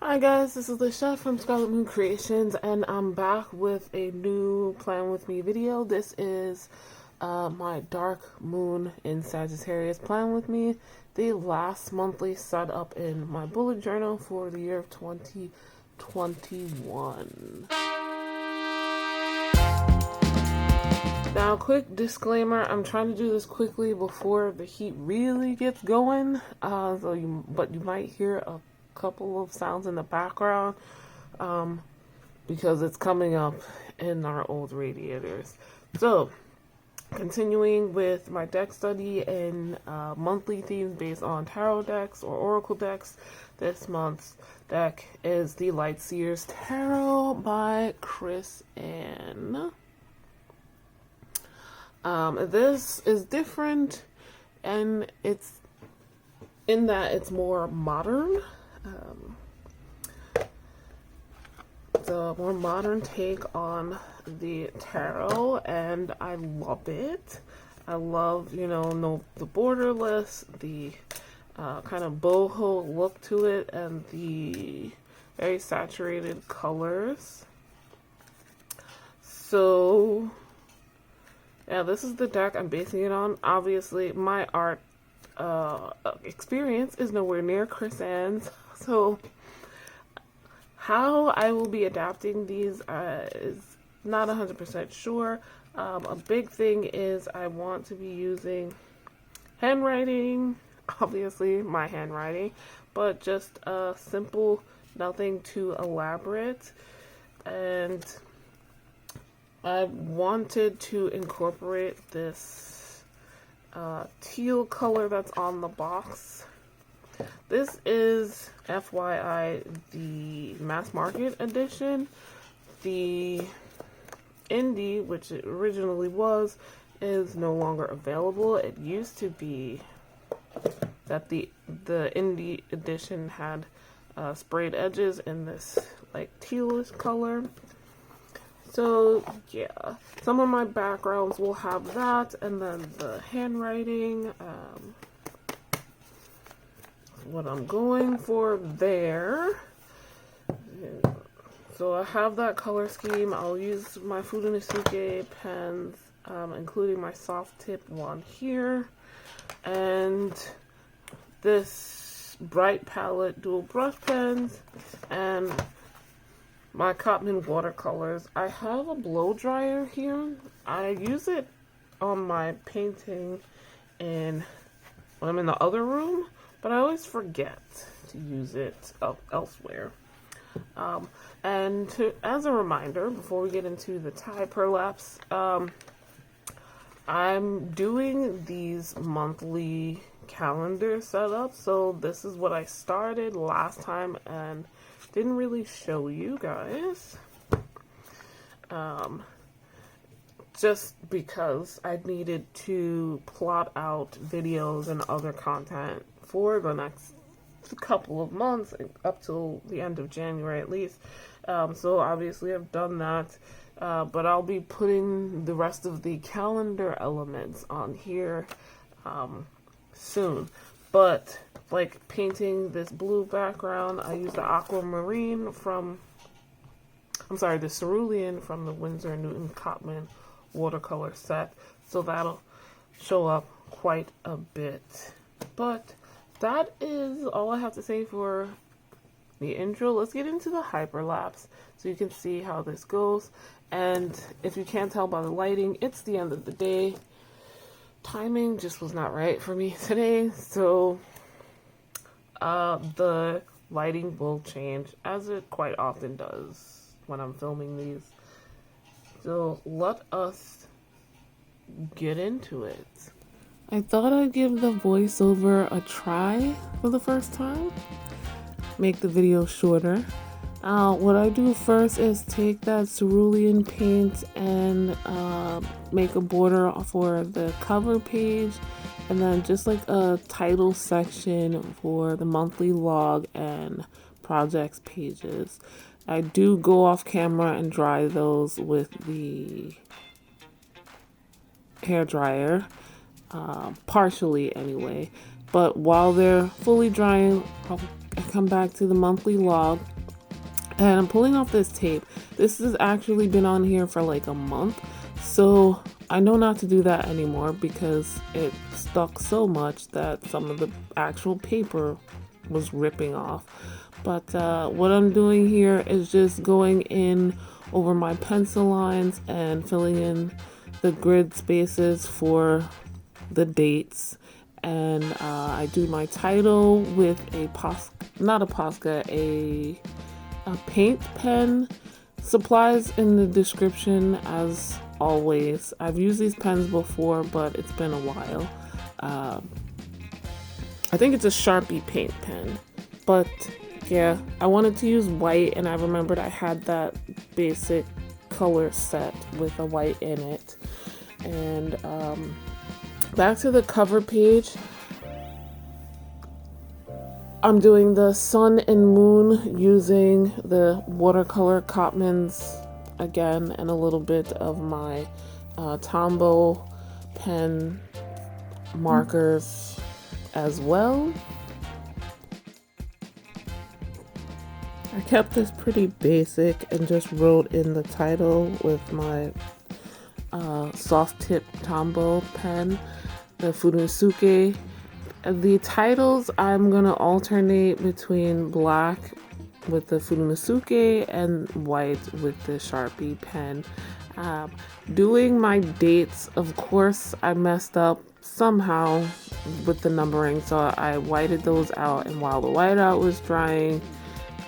Hi guys, this is Lashette from Scarlet Moon Creations, and I'm back with a new Plan With Me video. This is my Dark Moon in Sagittarius Plan With Me, the last monthly setup in my bullet journal for the year of 2021. Now, quick disclaimer, I'm trying to do this quickly before the heat really gets going, but you might hear a couple of sounds in the background because it's coming up in our old radiators. So, continuing with my deck study and monthly themes based on tarot decks or oracle decks, this month's deck is the Lightseers Tarot by Chris Ann. This is different, and it's in that it's more modern. It's a more modern take on the tarot, and I love it. I love, the borderless, the kind of boho look to it, and the very saturated colors. So, yeah, this is the deck I'm basing it on. Obviously, my art experience is nowhere near Chris Ann's, so how I will be adapting these is not 100% sure. A big thing is I want to be using handwriting, obviously my handwriting, but just simple, nothing too elaborate. And I wanted to incorporate this teal color that's on the box. This is, FYI, the mass market edition. The indie, which it originally was, is no longer available. It used to be that the indie edition had sprayed edges in this like tealish color. So yeah, some of my backgrounds will have that, and then the handwriting, what I'm going for there. So I have that color scheme. I'll use my Fudenosuke pens, including my soft tip one here, and this bright palette dual brush pens, and my Cotman watercolors. I have a blow dryer here. I use it on my painting when I'm in the other room, but I always forget to use it elsewhere. As a reminder, before we get into the tie prolapse, I'm doing these monthly calendar setups. So this is what I started last time and didn't really show you guys. Just because I needed to plot out videos and other content for the next couple of months, up till the end of January at least. So obviously I've done that, but I'll be putting the rest of the calendar elements on here soon. But like painting this blue background, I use the aquamarine the cerulean from the Winsor & Newton Cotman watercolor set. So that'll show up quite a bit. But that is all I have to say for the intro. Let's get into the hyperlapse so you can see how this goes. And if you can't tell by the lighting, it's the end of the day. Timing just was not right for me today, so the lighting will change, as it quite often does when I'm filming these. So let us get into it. I thought I'd give the voiceover a try for the first time. Make the video shorter. What I do first is take that cerulean paint and make a border for the cover page, and then just like a title section for the monthly log and projects pages. I do go off camera and dry those with the hair dryer, partially anyway. But while they're fully drying, I come back to the monthly log And I'm pulling off this tape. This has actually been on here for like a month. So I know not to do that anymore because it stuck so much that some of the actual paper was ripping off. But what I'm doing here is just going in over my pencil lines and filling in the grid spaces for the dates. And I do my title with a paint pen. Supplies in the description as always. I've used these pens before, but it's been a while. I think it's a Sharpie paint pen, but yeah, I wanted to use white, and I remembered I had that basic color set with a white in it. And back to the cover page, I'm doing the sun and moon using the watercolor Cotmans again, and a little bit of my Tombow pen markers as well. I kept this pretty basic and just wrote in the title with my soft tip Tombow pen, the Furusuke. The titles, I'm gonna alternate between black with the Furusuke and white with the Sharpie pen. Doing my dates, of course, I messed up somehow with the numbering, so I whited those out, and while the whiteout was drying,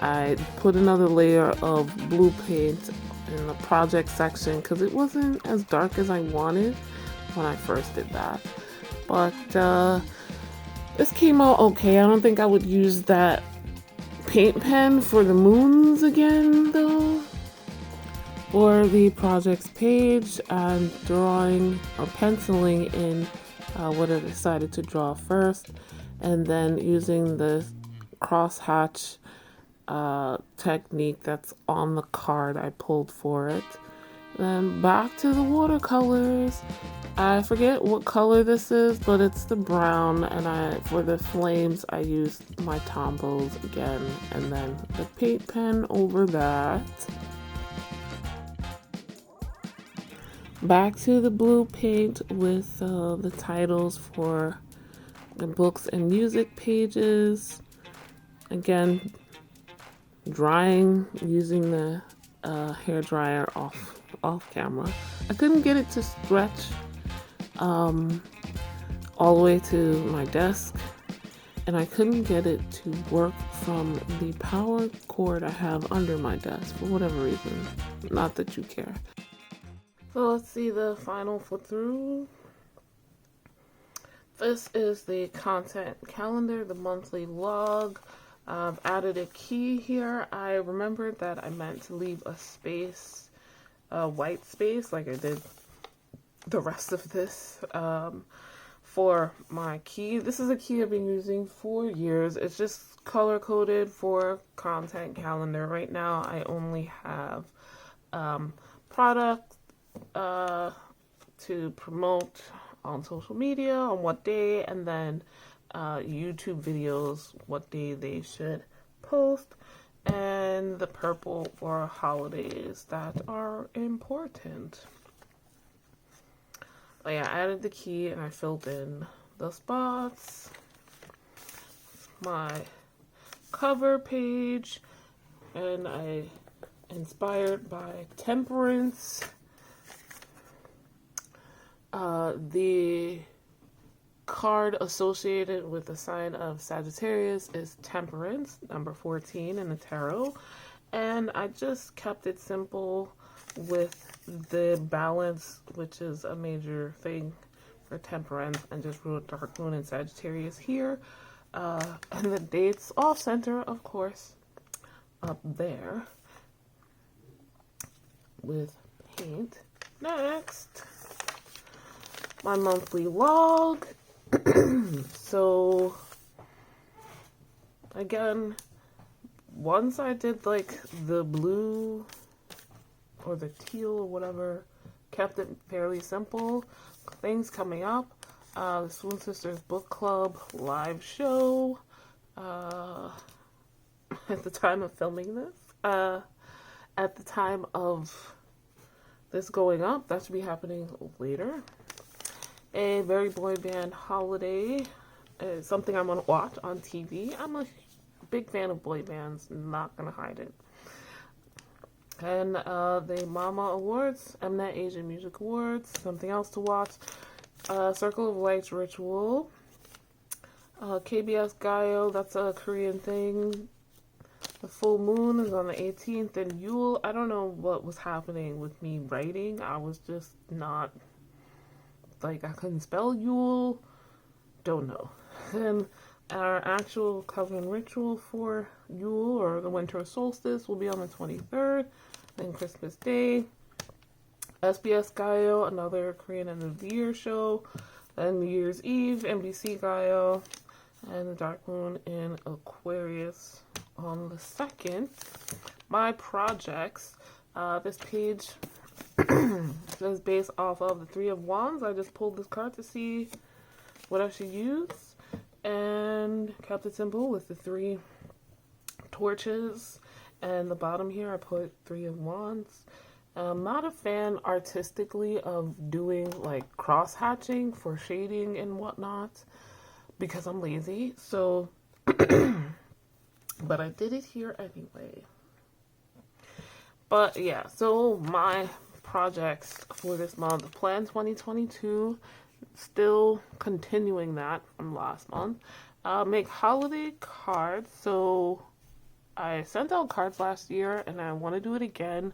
I put another layer of blue paint in the project section because it wasn't as dark as I wanted when I first did that. But this came out okay. I don't think I would use that paint pen for the moons again though. For the projects page, I'm drawing or penciling in what I decided to draw first, and then using the crosshatch technique that's on the card I pulled for it. Then back to the watercolors. I forget what color this is, but it's the brown, and for the flames I used my Tombows again, and then the paint pen over that. Back to the blue paint with the titles for the books and music pages. Again, drying using the hair dryer off camera. I couldn't get it to stretch all the way to my desk, and I couldn't get it to work from the power cord I have under my desk for whatever reason. Not that you care. So let's see the final flip through. This is the content calendar, the monthly log. I've added a key here. I remembered that I meant to leave a space, a white space, like I did the rest of this, for my key. This is a key I've been using for years. It's just color coded for content calendar. Right now I only have product to promote on social media on what day, and then YouTube videos, what day they should post, and the purple for holidays that are important. But yeah, I added the key and I filled in the spots. My cover page, and I inspired by temperance. The card associated with the sign of Sagittarius is Temperance, number 14 in the tarot. And I just kept it simple with the balance, which is a major thing for Temperance, and just wrote Dark Moon and Sagittarius here. And the dates off center, of course, up there with paint. Next, my monthly log. So again, once I did like the blue or the teal or whatever, kept it fairly simple. Things coming up, the Swoon Sisters Book Club live show at the time of filming this. at the time of this going up. That should be happening later. A very boy band holiday is something I'm going to watch on TV. I'm a big fan of boy bands, not going to hide it. And the Mama Awards, Mnet Asian Music Awards, something else to watch. Circle of Lights Ritual. KBS Gayo, that's a Korean thing. The full moon is on the 18th. And Yulee, I don't know what was happening with me writing. I was just not, like, I couldn't spell Yulee. Don't know. And our actual coven ritual for Yulee, or the winter solstice, will be on the 23rd. Then Christmas Day. SBS Gayo, another Korean end of the year show. Then New Year's Eve, NBC Gayo. And the dark moon in Aquarius on the 2nd. My projects. This page is based off of the Three of Wands. I just pulled this card to see what I should use. And kept it simple with the 3 torches. And the bottom here I put Three of Wands. I'm not a fan artistically of doing like cross hatching for shading and whatnot, because I'm lazy, so, but I did it here anyway. But yeah, so my projects for this month, Plan 2022, still continuing that from last month. Make holiday cards. So I sent out cards last year and I want to do it again,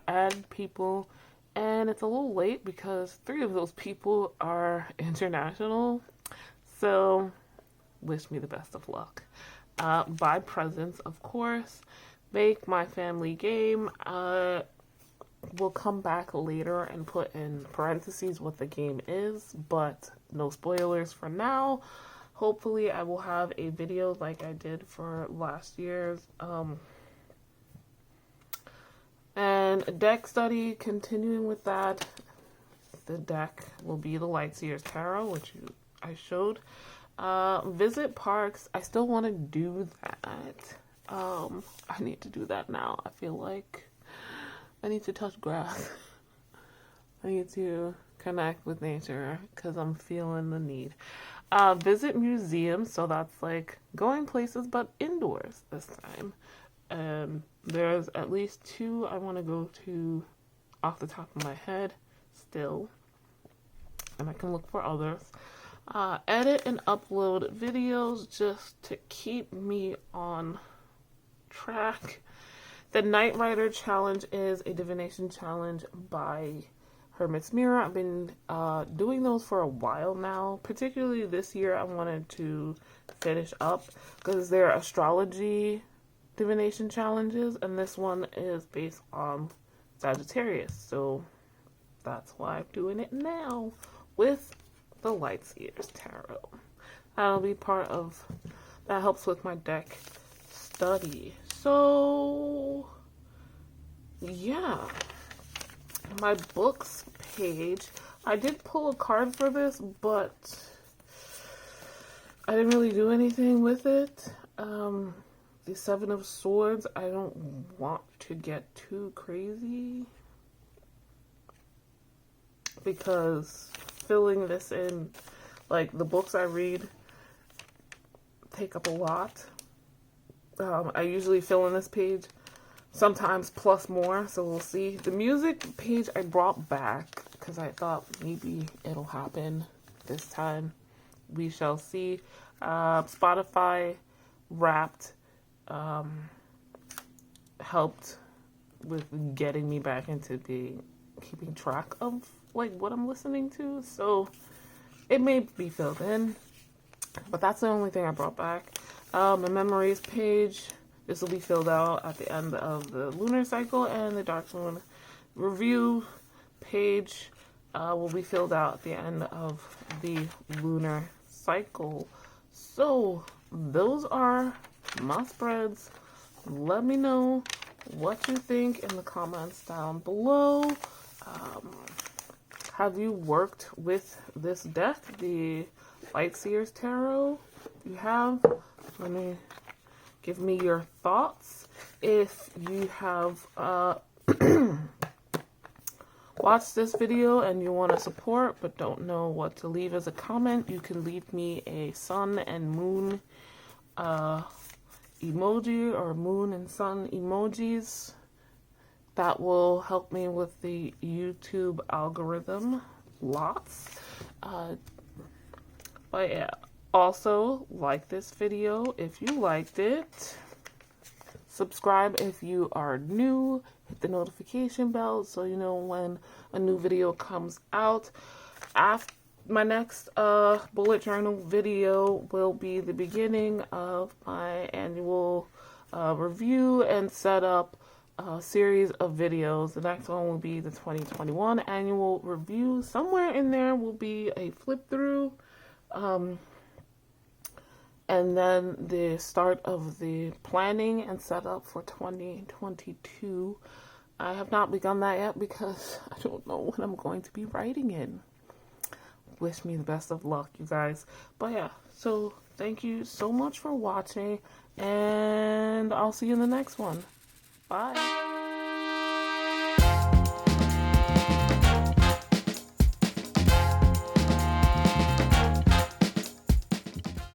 add people, and it's a little late because 3 of those people are international. So, wish me the best of luck. Buy presents, of course. Make my family game. We'll come back later and put in parentheses what the game is, but no spoilers for now. Hopefully, I will have a video like I did for last year's. And deck study, continuing with that. The deck will be the Lightseer's Tarot, which I showed. Visit parks. I still want to do that. I need to do that now. I feel like I need to touch grass. I need to connect with nature because I'm feeling the need. Visit museums. So that's like going places, but indoors this time. There's at least 2 I want to go to off the top of my head still. And I can look for others. Edit and upload videos just to keep me on track. The Night Rider challenge is a divination challenge by Hermit's Mirror. I've been doing those for a while now. Particularly this year, I wanted to finish up because they're astrology divination challenges, and this one is based on Sagittarius. So that's why I'm doing it now with the Lightseer's Tarot. That'll be part of, that helps with my deck study. So, yeah. My books page. I did pull a card for this, but I didn't really do anything with it. The 7 of Swords, I don't want to get too crazy, because filling this in, like the books I read take up a lot. I usually fill in this page, sometimes plus more, so we'll see. The music page I brought back because I thought maybe it'll happen this time. We shall see. Spotify Wrapped helped with getting me back into keeping track of like what I'm listening to, so it may be filled in, but that's the only thing I brought back. My memories page, this will be filled out at the end of the lunar cycle, and the dark moon review page will be filled out at the end of the lunar cycle. So those are my spreads. Let me know what you think in the comments down below. Have you worked with this deck, the Lightseer's Tarot? If you have, give me your thoughts. If you have watched this video and you want to support but don't know what to leave as a comment, you can leave me a sun and moon emoji or moon and sun emojis. That will help me with the YouTube algorithm lots. But yeah, also like this video if you liked it. Subscribe if you are new. Hit the notification bell so you know when a new video comes out. After my next bullet journal video will be the beginning of my annual review and setup series of videos. The next one will be the 2021 annual review. Somewhere in there will be a flip through. And then the start of the planning and setup for 2022. I have not begun that yet because I don't know what I'm going to be writing in. Wish me the best of luck, you guys. But yeah, so thank you so much for watching, and I'll see you in the next one. Bye.